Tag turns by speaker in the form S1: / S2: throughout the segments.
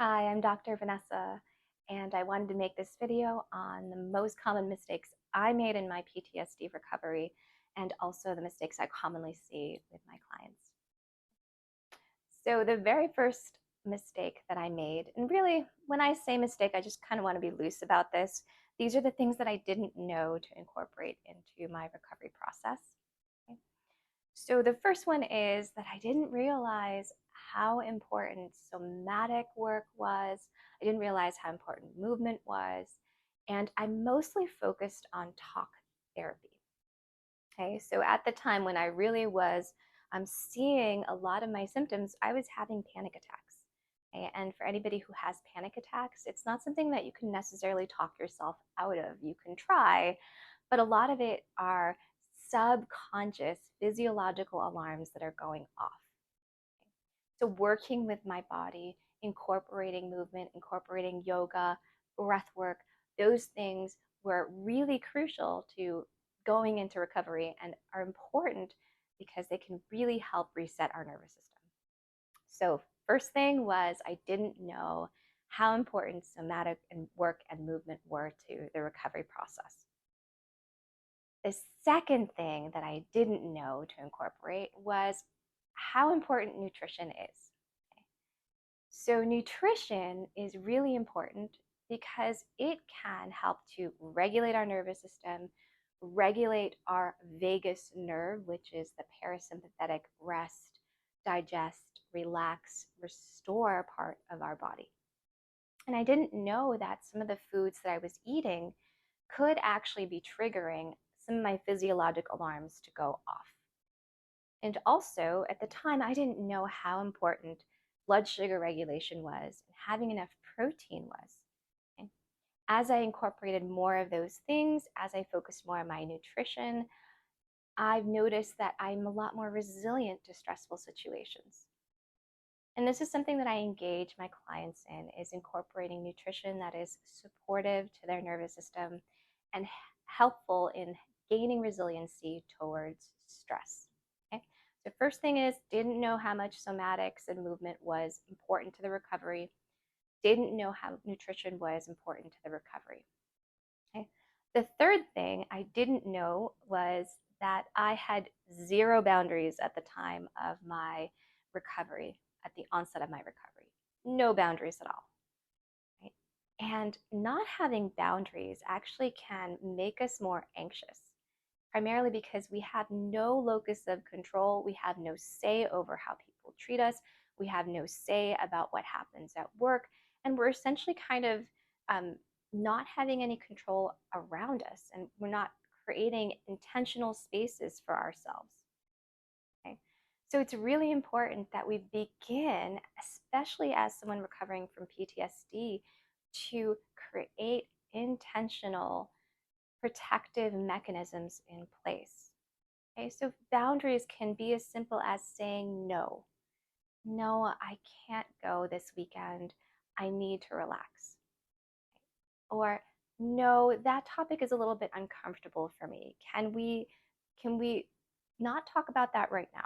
S1: Hi, I'm Dr. Vanessa, and I wanted to make this video on the most common mistakes I made in my PTSD recovery and also the mistakes I commonly see with my clients. So, the very first mistake that I made, and really, when I say mistake, I just kind of want to be loose about this. These are the things that I didn't know to incorporate into my recovery process. Okay? So, the first one is that I didn't realize how important somatic work was. I didn't realize how important movement was. And I mostly focused on talk therapy. Okay, so at the time when I really was seeing a lot of my symptoms, I was having panic attacks. Okay? And for anybody who has panic attacks, it's not something that you can necessarily talk yourself out of. You can try, but a lot of it are subconscious physiological alarms that are going off. So, working with my body, incorporating movement, incorporating yoga, breath work, those things were really crucial to going into recovery and are important because they can really help reset our nervous system. So, first thing was I didn't know how important somatic and work and movement were to the recovery process. The second thing that I didn't know to incorporate was how important nutrition is. Okay. So, nutrition is really important because it can help to regulate our nervous system, regulate our vagus nerve, which is the parasympathetic rest, digest, relax, restore part of our body. And I didn't know that some of the foods that I was eating could actually be triggering some of my physiologic alarms to go off. And also, at the time, I didn't know how important blood sugar regulation was and having enough protein was. Okay? As I incorporated more of those things, as I focused more on my nutrition, I've noticed that I'm a lot more resilient to stressful situations. And this is something that I engage my clients in is incorporating nutrition that is supportive to their nervous system and helpful in gaining resiliency towards stress. Okay? The first thing is didn't know how much somatics and movement was important to the recovery. Didn't know how nutrition was important to the recovery. Okay? The third thing I didn't know was that I had zero boundaries at the time of my recovery, at the onset of my recovery. No boundaries at all. Right? And not having boundaries actually can make us more anxious, primarily because we have no locus of control. We have no say over how people treat us. We have no say about what happens at work. And we're essentially kind of um, not having any control around us. And we're not creating intentional spaces for ourselves. Okay? So it's really important that we begin, especially as someone recovering from PTSD, to create intentional protective mechanisms in place. Okay, so boundaries can be as simple as saying no. No, I can't go this weekend. I need to relax. Or no, that topic is a little bit uncomfortable for me. Can we not talk about that right now?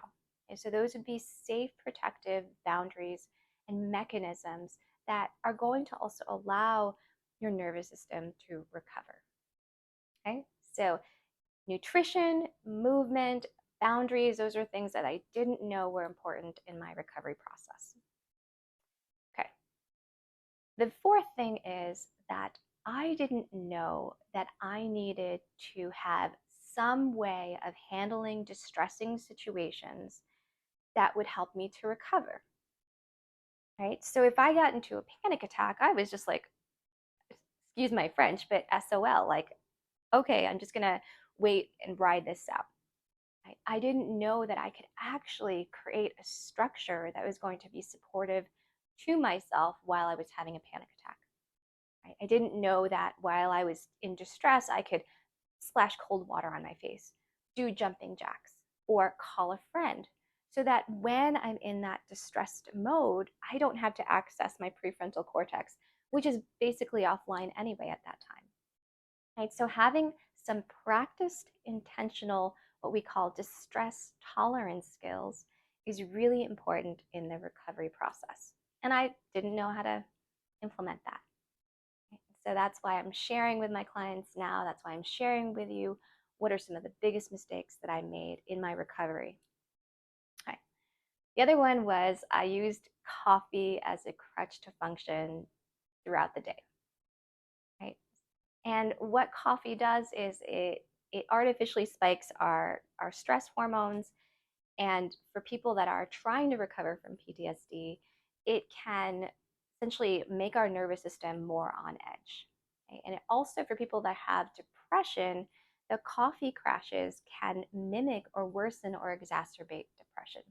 S1: And so those would be safe, protective boundaries and mechanisms that are going to also allow your nervous system to recover. Okay? So nutrition, movement, boundaries, those are things that I didn't know were important in my recovery process. Okay. The fourth thing is that I didn't know that I needed to have some way of handling distressing situations that would help me to recover. Right? So if I got into a panic attack, I was just like, excuse my French, but SOL, like, okay, I'm just going to wait and ride this out. I didn't know that I could actually create a structure that was going to be supportive to myself while I was having a panic attack. Right? I didn't know that while I was in distress, I could splash cold water on my face, do jumping jacks, or call a friend so that when I'm in that distressed mode, I don't have to access my prefrontal cortex, which is basically offline anyway at that time. Right? So having some practiced intentional what we call distress tolerance skills is really important in the recovery process. And I didn't know how to implement that. So that's why I'm sharing with my clients now. That's why I'm sharing with you what are some of the biggest mistakes that I made in my recovery. Okay. The other one was I used coffee as a crutch to function throughout the day. Right. And what coffee does is it artificially spikes our stress hormones. And for people that are trying to recover from PTSD, it can essentially make our nervous system more on edge. Okay? And it also, for people that have depression, the coffee crashes can mimic or worsen or exacerbate depression.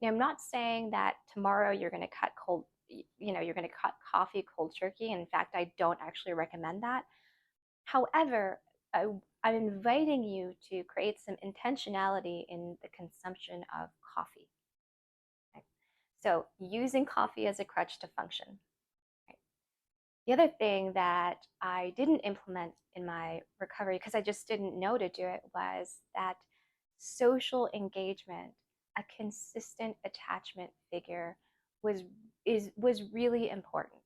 S1: Now, I'm not saying that tomorrow you're going to cut cold, you're going to cut coffee cold turkey. In fact, I don't actually recommend that. However, I'm inviting you to create some intentionality in the consumption of coffee. Okay? So, using coffee as a crutch to function. Okay? The other thing that I didn't implement in my recovery because I just didn't know to do it was that social engagement, a consistent attachment figure was really important.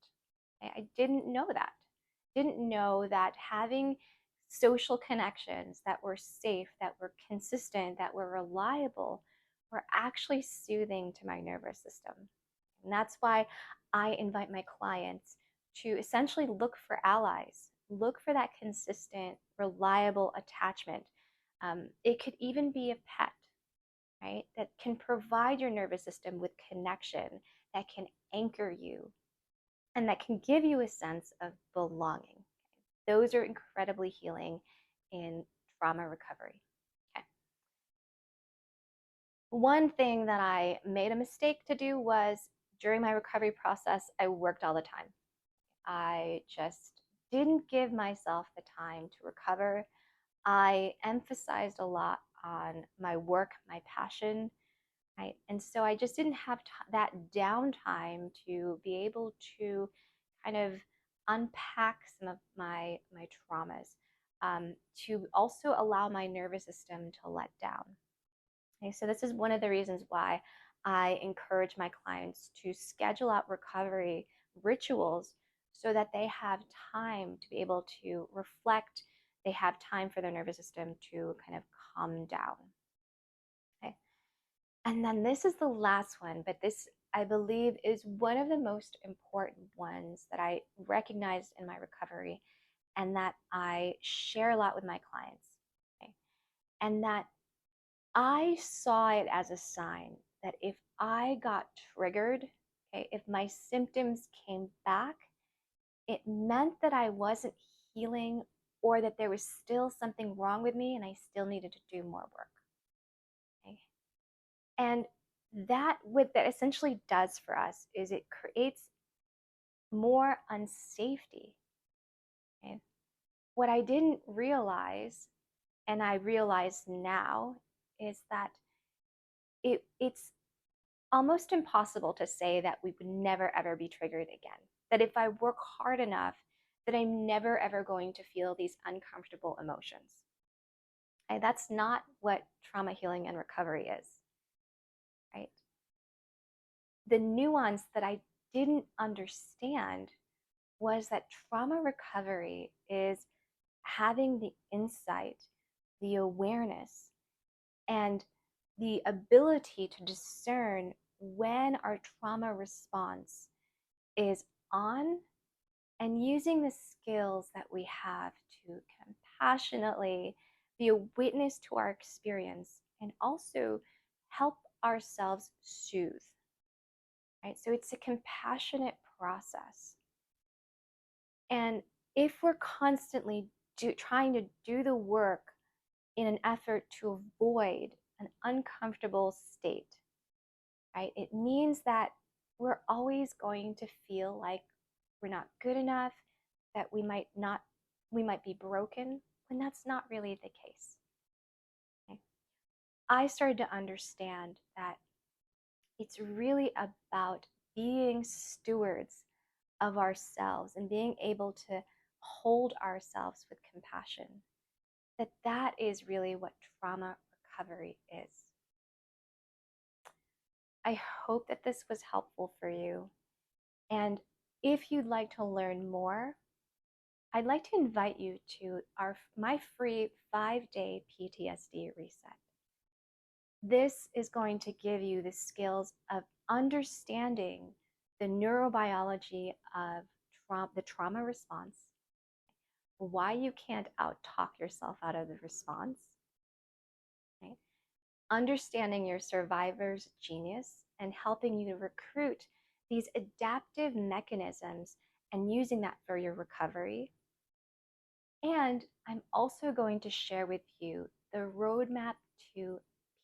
S1: I didn't know that. Didn't know that having social connections that were safe, that were consistent, that were reliable, were actually soothing to my nervous system. And that's why I invite my clients to essentially look for allies, look for that consistent, reliable attachment. It could even be a pet, right? That can provide your nervous system with connection, that can anchor you, and that can give you a sense of belonging. Those are incredibly healing in trauma recovery. Okay. One thing that I made a mistake to do was during my recovery process, I worked all the time. I just didn't give myself the time to recover. I emphasized a lot on my work, my passion, right? And so I just didn't have that downtime to be able to kind of unpack some of my traumas, to also allow my nervous system to let down. Okay, so this is one of the reasons why I encourage my clients to schedule out recovery rituals so that they have time to be able to reflect. They have time for their nervous system to kind of calm down. Okay. And then this is the last one, but this I believe is one of the most important ones that I recognized in my recovery and that I share a lot with my clients. Okay? And that I saw it as a sign that if I got triggered, okay, if my symptoms came back, it meant that I wasn't healing or that there was still something wrong with me and I still needed to do more work. Okay? And that what that essentially does for us is it creates more unsafety. Okay? What I didn't realize, and I realize now, is that it's almost impossible to say that we would never ever be triggered again. That if I work hard enough, that I'm never ever going to feel these uncomfortable emotions. And that's not what trauma healing and recovery is, right? The nuance that I didn't understand was that trauma recovery is having the insight, the awareness, and the ability to discern when our trauma response is on and using the skills that we have to compassionately be a witness to our experience and also help ourselves soothe, right? So it's a compassionate process. And if we're constantly trying to do the work in an effort to avoid an uncomfortable state, right, it means that we're always going to feel like we're not good enough, that we might be broken, when that's not really the case. Okay? I started to understand that it's really about being stewards of ourselves and being able to hold ourselves with compassion, that is really what trauma recovery is. I hope that this was helpful for you. And If you'd like to learn more, I'd like to invite you to my free 5-day PTSD reset. This is going to give you the skills of understanding the neurobiology of the trauma response, why you can't out-talk yourself out of the response, right? Understanding your survivor's genius and helping you to recruit these adaptive mechanisms and using that for your recovery. And I'm also going to share with you the roadmap to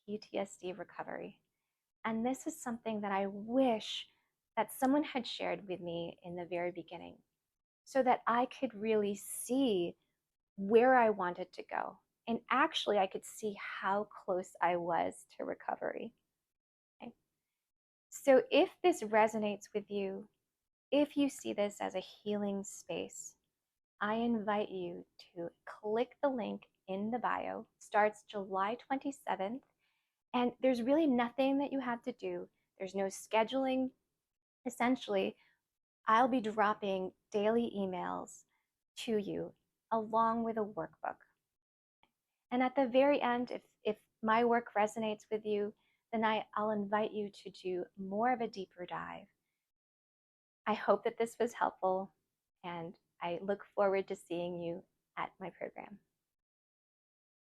S1: PTSD recovery. And this is something that I wish that someone had shared with me in the very beginning so that I could really see where I wanted to go. And actually, I could see how close I was to recovery. Okay? So if this resonates with you, if you see this as a healing space, I invite you to click the link in the bio. It starts July 27th, and there's really nothing that you have to do. There's no scheduling. Essentially, I'll be dropping daily emails to you along with a workbook. And at the very end, if my work resonates with you, then I'll invite you to do more of a deeper dive. I hope that this was helpful, and I look forward to seeing you at my program.